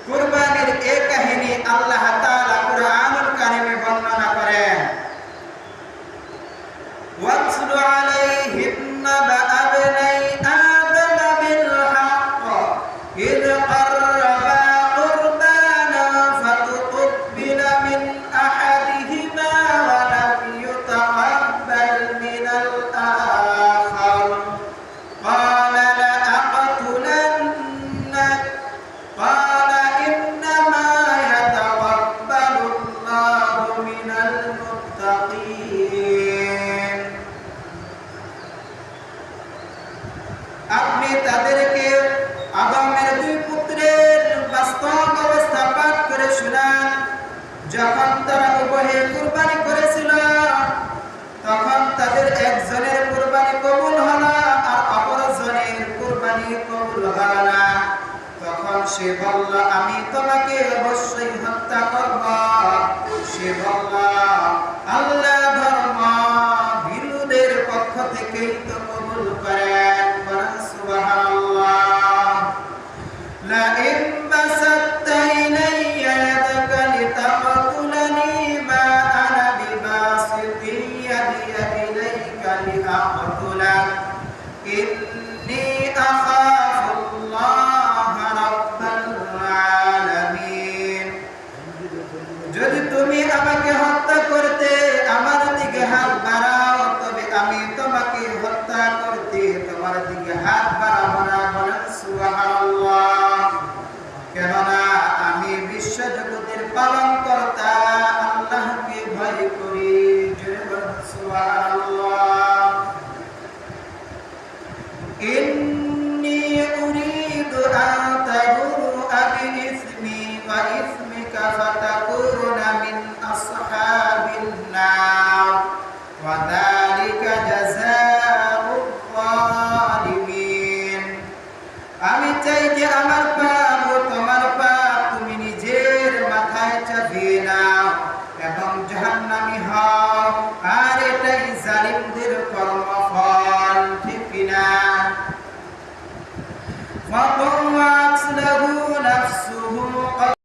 কুরবানির এই কাহিনী আল্লাহ তাআলা কুরআনুল কারীমে বর্ণনা করেন। ওয়াতলু আলাইহিম নাবা আবনাই আদম বিল হক ইয قربا قربانا فتقبل من أحدهما ولم يتقبل من الآخر قال لأقتلنك قال إنما يتقبل الله من المتقين। আপনি তাদেরকে আদমের দুই পুত্রের বাস্তব অবস্থা পাঠ করে শোনান। যখন তারা উভয়ে কুরবানি করেছিল তখন তাদের একজনের কুরবানি কবুল হলো আর অপরজনের কুরবানি কবুল হলো না। তখন সে বলল, আমি তোমাকে অবশ্যই হত্যা করব। সে বলল, আল্লাহ ধর্ম বিরোধের পক্ষ থেকেই তো কবুল করেন। সুবহানাল্লাহ। লাইন বাসাত্তা ইলাইয়া ইয়াদাকা লিতাকতুলানি মা আনা বিবাসিতি ইয়াদিয়া ইলাইকা লিআকতুলাক ইন্নী আখাফুল্লাহ রাব্বাল আলামিন। যদি তুমি আমাকে হত্যা করতে আমার দিকে হাত বাড়াও তবে আমি তোমাকে হত্যা করতে তোমার দিকে হাত বাড়াবো না। বলেন সুবহানাল্লাহ। কেননা আমি বিশ্ব জগতের পালনকর্তা আল্লাহকে ভয় করি। সুবহানাল্লাহ। ইন্নী উরিদু আন তাবুআ বিইসমি ওয়া ইসমিকা ফাতাকুনা মিন আসহাবিন নার ওয়া যালিকা জাযাউয যালিমিন। আমি চাই যে আমার পাপ ও তোমার পাপ তুমি নিজের মাথায় চাপিয়ে নাও এবং জাহান্নামী হও, আর এটাই জালিমদের কর্মফল। ঠিক কিনা? فطوعت له